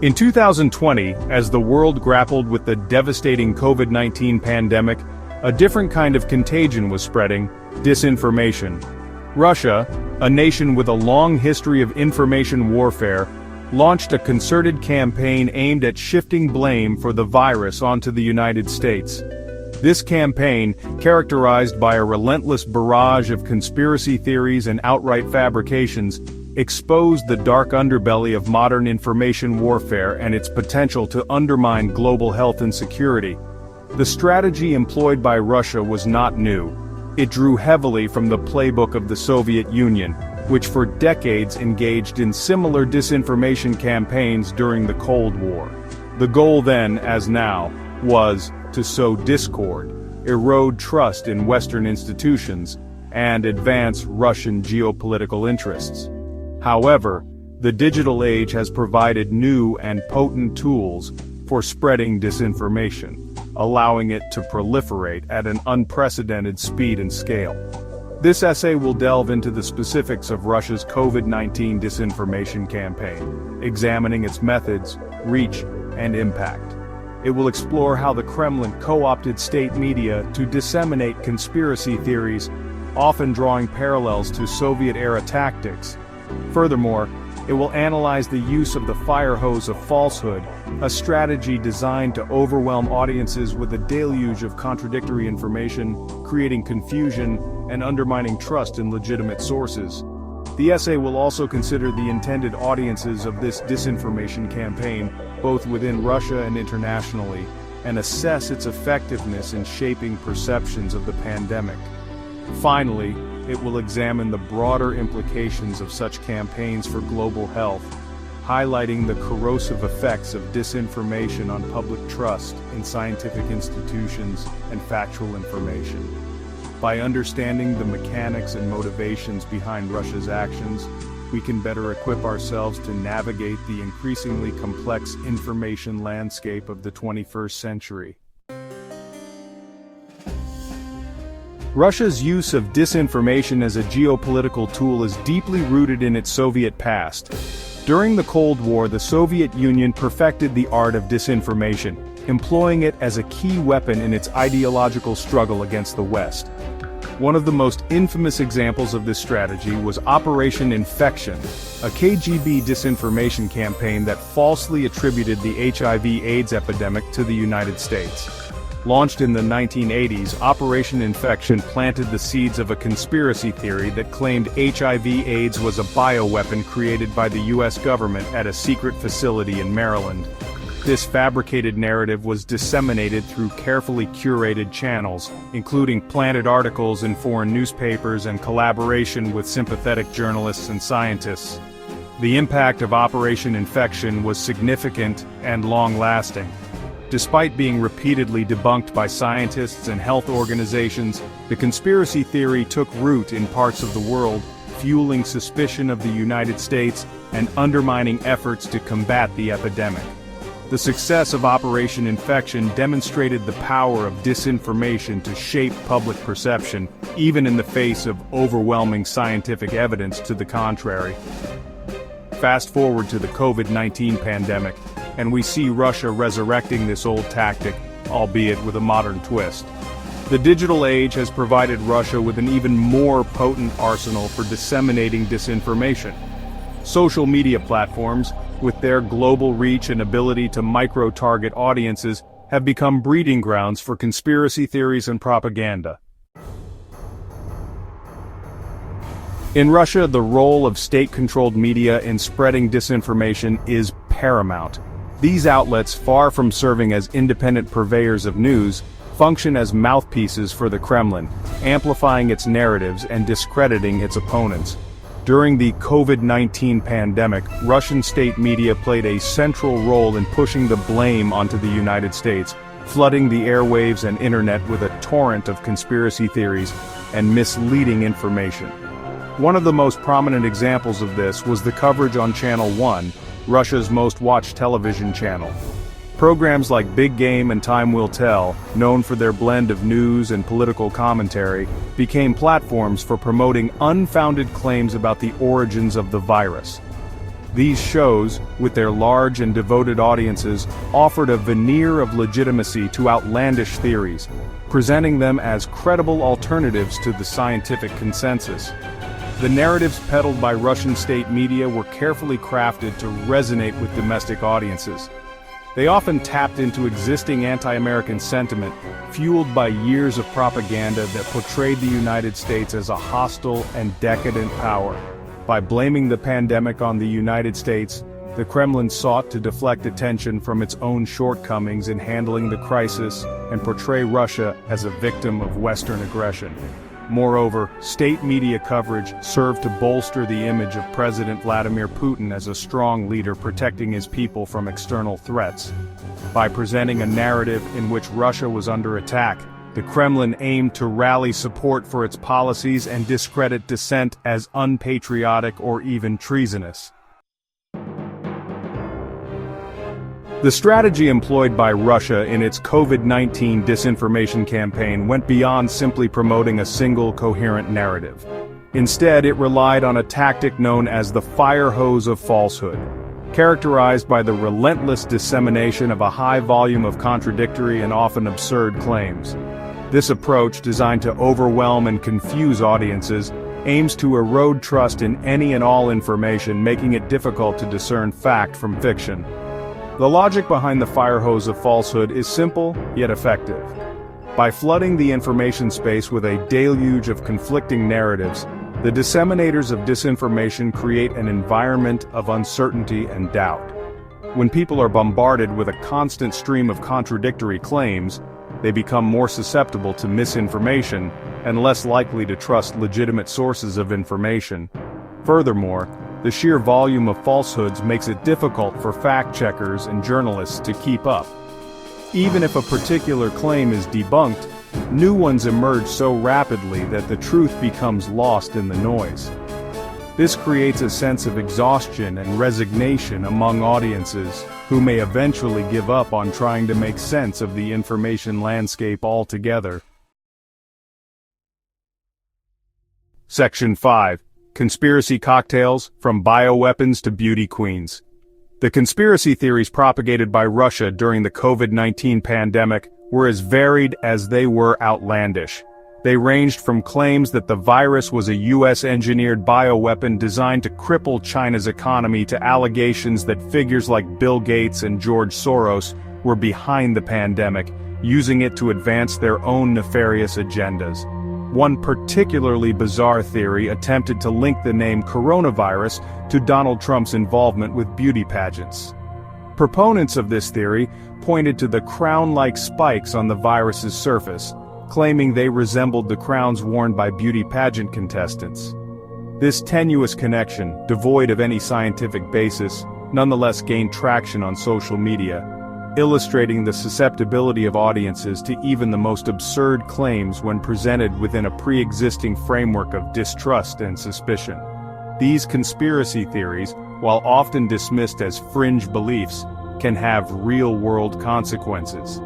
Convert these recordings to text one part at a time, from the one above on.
In 2020, as the world grappled with the devastating COVID-19 pandemic, a different kind of contagion was spreading: disinformation. Russia, a nation with a long history of information warfare, launched a concerted campaign aimed at shifting blame for the virus onto the United States. This campaign, characterized by a relentless barrage of conspiracy theories and outright fabrications, exposed the dark underbelly of modern information warfare and its potential to undermine global health and security. The strategy employed by Russia was not new. It drew heavily from the playbook of the Soviet Union, which for decades engaged in similar disinformation campaigns during the Cold War. The goal then, as now, was to sow discord, erode trust in Western institutions, and advance Russian geopolitical interests. However, the digital age has provided new and potent tools for spreading disinformation, allowing it to proliferate at an unprecedented speed and scale. This essay will delve into the specifics of Russia's COVID-19 disinformation campaign, examining its methods, reach, and impact. It will explore how the Kremlin co-opted state media to disseminate conspiracy theories, often drawing parallels to Soviet-era tactics. Furthermore, it will analyze the use of the fire hose of falsehood, a strategy designed to overwhelm audiences with a deluge of contradictory information, creating confusion and undermining trust in legitimate sources. The essay will also consider the intended audiences of this disinformation campaign, both within Russia and internationally, and assess its effectiveness in shaping perceptions of the pandemic. Finally, it will examine the broader implications of such campaigns for global health, highlighting the corrosive effects of disinformation on public trust in scientific institutions and factual information. By understanding the mechanics and motivations behind Russia's actions, we can better equip ourselves to navigate the increasingly complex information landscape of the 21st century. Russia's use of disinformation as a geopolitical tool is deeply rooted in its Soviet past. During the Cold War, the Soviet Union perfected the art of disinformation, employing it as a key weapon in its ideological struggle against the West. One of the most infamous examples of this strategy was Operation Infection, a KGB disinformation campaign that falsely attributed the HIV/AIDS epidemic to the United States. Launched in the 1980s, Operation Infection planted the seeds of a conspiracy theory that claimed HIV/AIDS was a bioweapon created by the US government at a secret facility in Maryland. This fabricated narrative was disseminated through carefully curated channels, including planted articles in foreign newspapers and collaboration with sympathetic journalists and scientists. The impact of Operation Infection was significant and long-lasting. Despite being repeatedly debunked by scientists and health organizations, the conspiracy theory took root in parts of the world, fueling suspicion of the United States and undermining efforts to combat the epidemic. The success of Operation Infection demonstrated the power of disinformation to shape public perception, even in the face of overwhelming scientific evidence to the contrary. Fast forward to the COVID-19 pandemic, and we see Russia resurrecting this old tactic, albeit with a modern twist. The digital age has provided Russia with an even more potent arsenal for disseminating disinformation. Social media platforms, with their global reach and ability to micro-target audiences, have become breeding grounds for conspiracy theories and propaganda. In Russia, the role of state-controlled media in spreading disinformation is paramount. These outlets, far from serving as independent purveyors of news, function as mouthpieces for the Kremlin, amplifying its narratives and discrediting its opponents. During the COVID-19 pandemic, Russian state media played a central role in pushing the blame onto the United States, flooding the airwaves and internet with a torrent of conspiracy theories and misleading information. One of the most prominent examples of this was the coverage on Channel One, Russia's most watched television channel. Programs like Big Game and Time Will Tell, known for their blend of news and political commentary, became platforms for promoting unfounded claims about the origins of the virus. These shows, with their large and devoted audiences, offered a veneer of legitimacy to outlandish theories, presenting them as credible alternatives to the scientific consensus. The narratives peddled by Russian state media were carefully crafted to resonate with domestic audiences. They often tapped into existing anti-American sentiment, fueled by years of propaganda that portrayed the United States as a hostile and decadent power. By blaming the pandemic on the United States, the Kremlin sought to deflect attention from its own shortcomings in handling the crisis and portray Russia as a victim of Western aggression. Moreover, state media coverage served to bolster the image of President Vladimir Putin as a strong leader protecting his people from external threats. By presenting a narrative in which Russia was under attack, the Kremlin aimed to rally support for its policies and discredit dissent as unpatriotic or even treasonous. The strategy employed by Russia in its COVID-19 disinformation campaign went beyond simply promoting a single coherent narrative. Instead, it relied on a tactic known as the fire hose of falsehood, characterized by the relentless dissemination of a high volume of contradictory and often absurd claims. This approach, designed to overwhelm and confuse audiences, aims to erode trust in any and all information, making it difficult to discern fact from fiction. The logic behind the fire hose of falsehood is simple, yet effective. By flooding the information space with a deluge of conflicting narratives, the disseminators of disinformation create an environment of uncertainty and doubt. When people are bombarded with a constant stream of contradictory claims, they become more susceptible to misinformation and less likely to trust legitimate sources of information. Furthermore, the sheer volume of falsehoods makes it difficult for fact-checkers and journalists to keep up. Even if a particular claim is debunked, new ones emerge so rapidly that the truth becomes lost in the noise. This creates a sense of exhaustion and resignation among audiences, who may eventually give up on trying to make sense of the information landscape altogether. Section 5. Conspiracy cocktails, from bioweapons to beauty queens. The conspiracy theories propagated by Russia during the COVID-19 pandemic were as varied as they were outlandish. They ranged from claims that the virus was a US-engineered bioweapon designed to cripple China's economy to allegations that figures like Bill Gates and George Soros were behind the pandemic, using it to advance their own nefarious agendas. One particularly bizarre theory attempted to link the name coronavirus to Donald Trump's involvement with beauty pageants. Proponents of this theory pointed to the crown-like spikes on the virus's surface, claiming they resembled the crowns worn by beauty pageant contestants. This tenuous connection, devoid of any scientific basis, nonetheless gained traction on social media, illustrating the susceptibility of audiences to even the most absurd claims when presented within a pre-existing framework of distrust and suspicion. These conspiracy theories, while often dismissed as fringe beliefs, can have real-world consequences.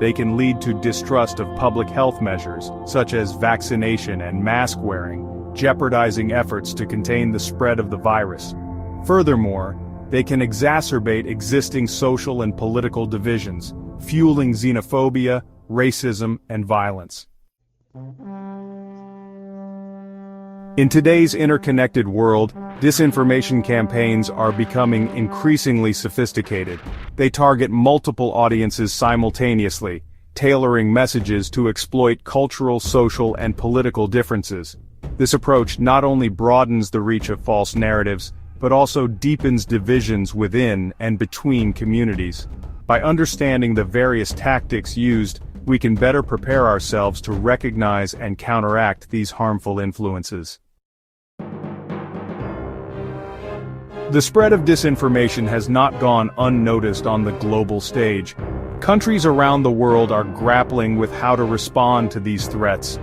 They can lead to distrust of public health measures, such as vaccination and mask wearing, jeopardizing efforts to contain the spread of the virus. Furthermore, they can exacerbate existing social and political divisions, fueling xenophobia, racism, and violence. In today's interconnected world, disinformation campaigns are becoming increasingly sophisticated. They target multiple audiences simultaneously, tailoring messages to exploit cultural, social, and political differences. This approach not only broadens the reach of false narratives, but also deepens divisions within and between communities. By understanding the various tactics used, we can better prepare ourselves to recognize and counteract these harmful influences. The spread of disinformation has not gone unnoticed on the global stage. Countries around the world are grappling with how to respond to these threats.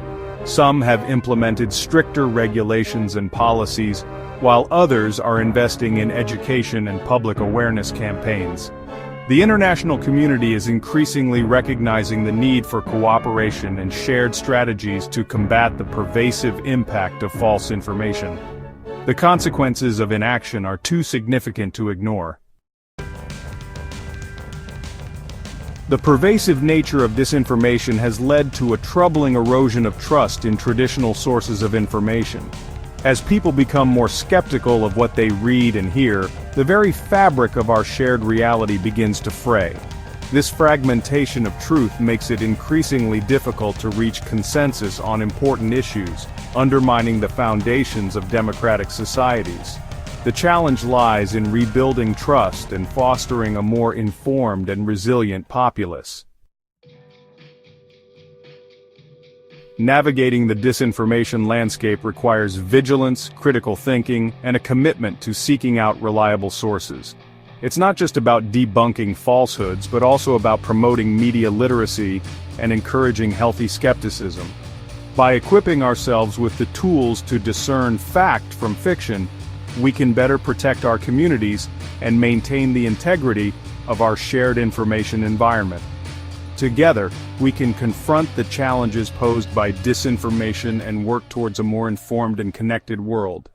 Some have implemented stricter regulations and policies, while others are investing in education and public awareness campaigns. The international community is increasingly recognizing the need for cooperation and shared strategies to combat the pervasive impact of false information. The consequences of inaction are too significant to ignore. The pervasive nature of disinformation has led to a troubling erosion of trust in traditional sources of information. As people become more skeptical of what they read and hear, the very fabric of our shared reality begins to fray. This fragmentation of truth makes it increasingly difficult to reach consensus on important issues, undermining the foundations of democratic societies. The challenge lies in rebuilding trust and fostering a more informed and resilient populace. Navigating the disinformation landscape requires vigilance, critical thinking, and a commitment to seeking out reliable sources. It's not just about debunking falsehoods, but also about promoting media literacy and encouraging healthy skepticism. By equipping ourselves with the tools to discern fact from fiction, we can better protect our communities and maintain the integrity of our shared information environment. Together, we can confront the challenges posed by disinformation and work towards a more informed and connected world.